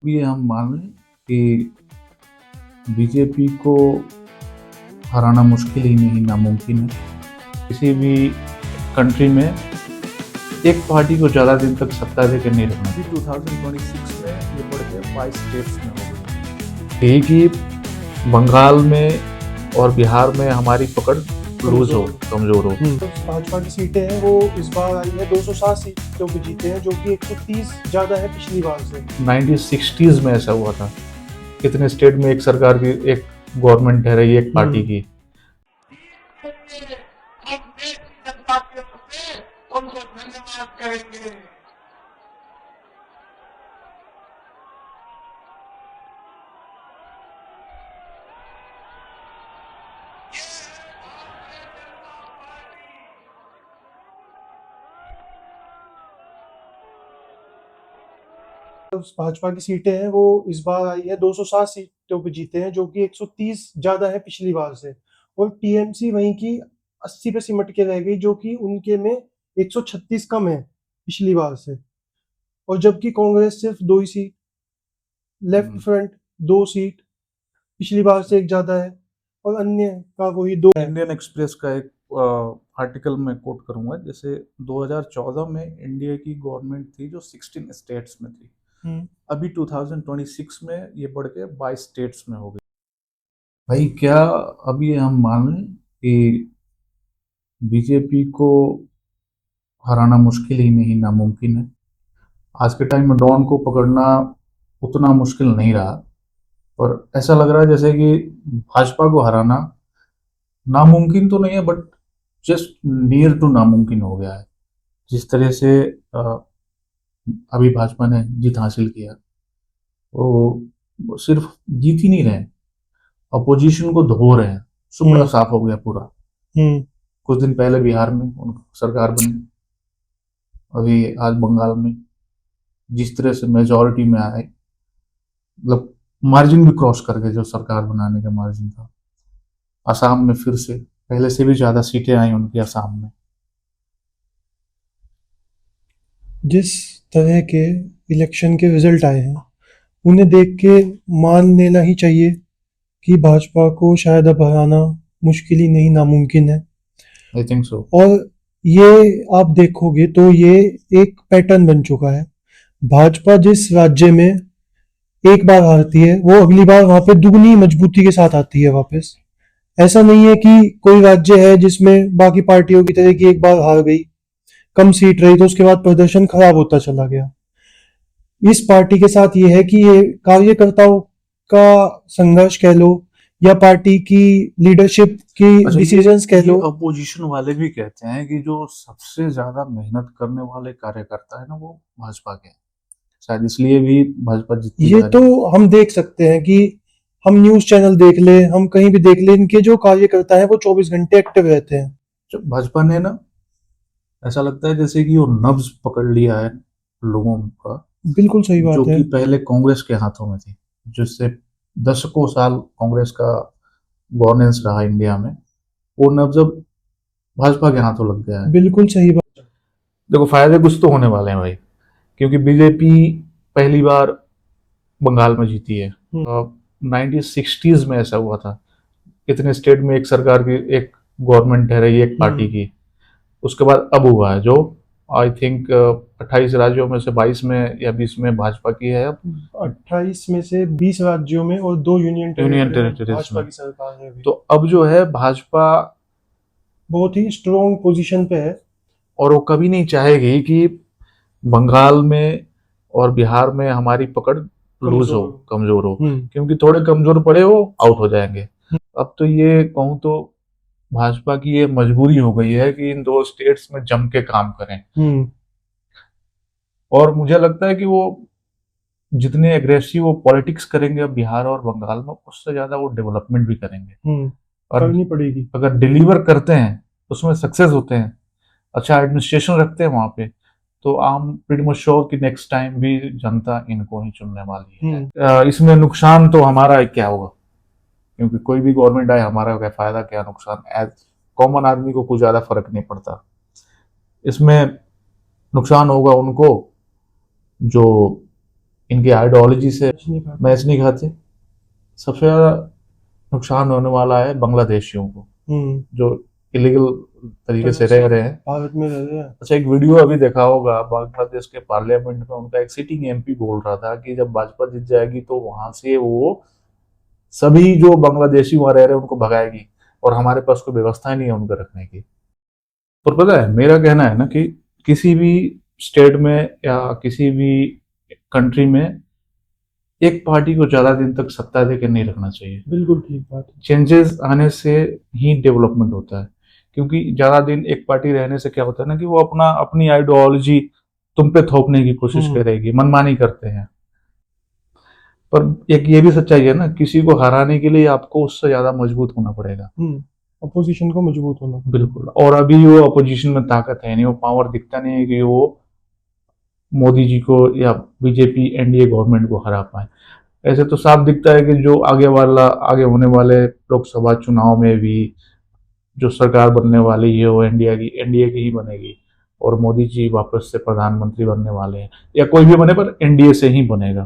ये हम मान लें कि बीजेपी को हराना मुश्किल ही नहीं नामुमकिन है। किसी भी कंट्री में एक पार्टी को ज़्यादा दिन तक सत्ता देकर नहीं रखना। 2026 में ये बढ़ के 22 स्टेट्स में हो गई। यही कि बंगाल में और बिहार में हमारी पकड़ लूज हो, कमजोर हो। भाजपा की सीटें हैं वो इस बार आई है 207 सीटों पे जीते हैं, जो कि 130 ज्यादा है पिछली बार से। 1960s में ऐसा हुआ था। कितने स्टेट में एक सरकार की, एक गवर्नमेंट ठहराई एक पार्टी की। उनको धन्यवाद करेंगे। भाजपा की सीटें हैं वो इस बार आई है 207 सीटों पे जीते हैं, जो कि 130 ज्यादा है पिछली बार से। और टीएमसी वहीं की 80 पे सिमट के रह गई, जो कि उनके में 136 कम है पिछली बार से। और जबकि कांग्रेस सिर्फ 2 ही सीट, लेफ्ट फ्रंट 2 सीट, पिछली बार से एक ज्यादा है, और अन्य का वही 2 है। इंडियन एक्सप्रेस का एक आर्टिकल में कोट करूंगा, जैसे 2014 में इंडिया की गवर्नमेंट थी जो 16 स्टेट्स में थी। अभी 2026 में ये बढ़ के 22 स्टेट्स में हो गई। भाई क्या अभी हम मान लें कि बीजेपी को हराना मुश्किल ही नहीं नामुमकिन है। आज के टाइम में डॉन को पकड़ना उतना मुश्किल नहीं रहा, और ऐसा लग रहा है जैसे कि भाजपा को हराना नामुमकिन तो नहीं है, बट जस्ट नियर टू नामुमकिन हो गया है। जिस तरह से अभी भाजपा ने जीत हासिल किया, वो सिर्फ जीत ही नहीं रहे, अपोजिशन को धो रहे हैं। सुपड़ा साफ हो गया पूरा। कुछ दिन पहले बिहार में उनकी सरकार बनी, अभी आज बंगाल में जिस तरह से मेजॉरिटी में आए, मतलब मार्जिन भी क्रॉस कर गए जो सरकार बनाने का मार्जिन था। असम में फिर से पहले से भी ज्यादा सीटें आई उनकी असम में। जिस तरह के इलेक्शन के रिजल्ट आए हैं उन्हें देख के मान लेना ही चाहिए कि भाजपा को शायद अब हराना मुश्किल ही नहीं नामुमकिन है। I think so. और ये आप देखोगे तो ये एक पैटर्न बन चुका है। भाजपा जिस राज्य में एक बार हारती है वो अगली बार वहां पे दुगनी मजबूती के साथ आती है वापस। ऐसा नहीं है कि कोई राज्य है जिसमें बाकी पार्टियों की तरह की एक बार हार गई, कम सीट रही तो उसके बाद प्रदर्शन खराब होता चला गया। इस पार्टी के साथ ये है कि ये कार्यकर्ताओं का संघर्ष कह लो या पार्टी की लीडरशिप की डिसीजंस कह लो। अपोजिशन वाले भी कहते हैं कि जो सबसे ज्यादा मेहनत करने वाले कार्यकर्ता है ना, वो भाजपा के हैं। शायद इसलिए भी भाजपा जीतती ये तो हम देख सकते हैं कि हम न्यूज चैनल देख ले, हम कहीं भी देख ले, इनके जो कार्यकर्ता है वो 24 घंटे एक्टिव रहते हैं। जब भाजपा ने ना, ऐसा लगता है जैसे कि वो नब्ज पकड़ लिया है लोगों का। बिल्कुल सही बात जो है। कि पहले कांग्रेस के हाथों में थी, जिससे दशकों साल कांग्रेस का गवर्नेंस रहा इंडिया में, वो नब्ज अब भाजपा के हाथों लग गया है। बिल्कुल सही बात। देखो फायदे कुछ तो होने वाले हैं भाई, क्योंकि बीजेपी पहली बार बंगाल में जीती है। 1960s में ऐसा हुआ था। कितने स्टेट में एक सरकार की, एक गवर्नमेंट ठहराई एक पार्टी की। उसके बाद अब हुआ है जो आई थिंक 28 राज्यों में से 22 में या 20 में भाजपा की है। अब 28 में से 20 राज्यों में और 2 यूनियन टेरिटरीज भाजपा की सरकार है अभी। तो अब जो है भाजपा बहुत ही स्ट्रॉन्ग पोजीशन पे है, और वो कभी नहीं चाहेगी कि बंगाल में और बिहार में हमारी पकड़ लूज हो, कमजोर हो। क्योंकि थोड़े कमजोर पड़े वो आउट हो जाएंगे। अब तो ये कहूँ तो भाजपा की ये मजबूरी हो गई है कि इन 2 स्टेट्स में जम के काम करें। और मुझे लगता है कि वो जितने एग्रेसिव वो पॉलिटिक्स करेंगे अब बिहार और बंगाल में, उससे ज्यादा वो डेवलपमेंट भी करेंगे। और करनी पड़ेगी। अगर डिलीवर करते हैं, उसमें सक्सेस होते हैं, अच्छा एडमिनिस्ट्रेशन रखते हैं वहां पे, तो आम प्रीटी मच श्योर कि नेक्स्ट टाइम भी जनता इनको ही चुनने वाली है। इसमें नुकसान तो हमारा क्या होगा, क्योंकि कोई भी गवर्नमेंट आए, हमारा क्या फायदा क्या नुकसान, एज कॉमन आदमी को कुछ ज्यादा फर्क नहीं पड़ता। इसमें नुकसान होगा उनको जो इनकी आइडियोलॉजी से नहीं पाते। मैच नहीं खाते। सबसे ज़्यादा नुकसान होने वाला है बांग्लादेशियों को, जो इलीगल तरीके से रह रहे हैं। भारत में रह रहे हैं। अच्छा, एक वीडियो अभी देखा होगा, बांग्लादेश के पार्लियामेंट में उनका एक सिटिंग एमपी बोल रहा था कि जब भाजपा जीत जाएगी तो वहां से वो सभी जो बांग्लादेशी वहां रह रहे हैं उनको भगाएगी, और हमारे पास कोई व्यवस्था ही नहीं है उनको रखने की। और पता है, मेरा कहना है ना कि किसी भी स्टेट में या किसी भी कंट्री में एक पार्टी को ज्यादा दिन तक सत्ता देकर नहीं रखना चाहिए। बिल्कुल ठीक बात है। चेंजेस आने से ही डेवलपमेंट होता है, क्योंकि ज्यादा दिन एक पार्टी रहने से क्या होता है ना कि वो अपनी आइडियोलॉजी तुम पे थोपने की कोशिश करेगी, मनमानी करते हैं। पर एक ये भी सच्चाई है ना, किसी को हराने के लिए आपको उससे ज्यादा मजबूत होना पड़ेगा। अपोजिशन को मजबूत होना पड़ेगा। बिल्कुल। और अभी वो अपोजिशन में ताकत है नहीं, वो पावर दिखता नहीं है कि वो मोदी जी को या बीजेपी एनडीए गवर्नमेंट को हरा पाए। ऐसे तो साफ दिखता है कि जो आगे होने वाले लोकसभा चुनाव में भी जो सरकार बनने वाली है वो एनडीए की ही बनेगी, और मोदी जी वापस से प्रधानमंत्री बनने वाले हैं, या कोई भी बने पर एनडीए से ही बनेगा।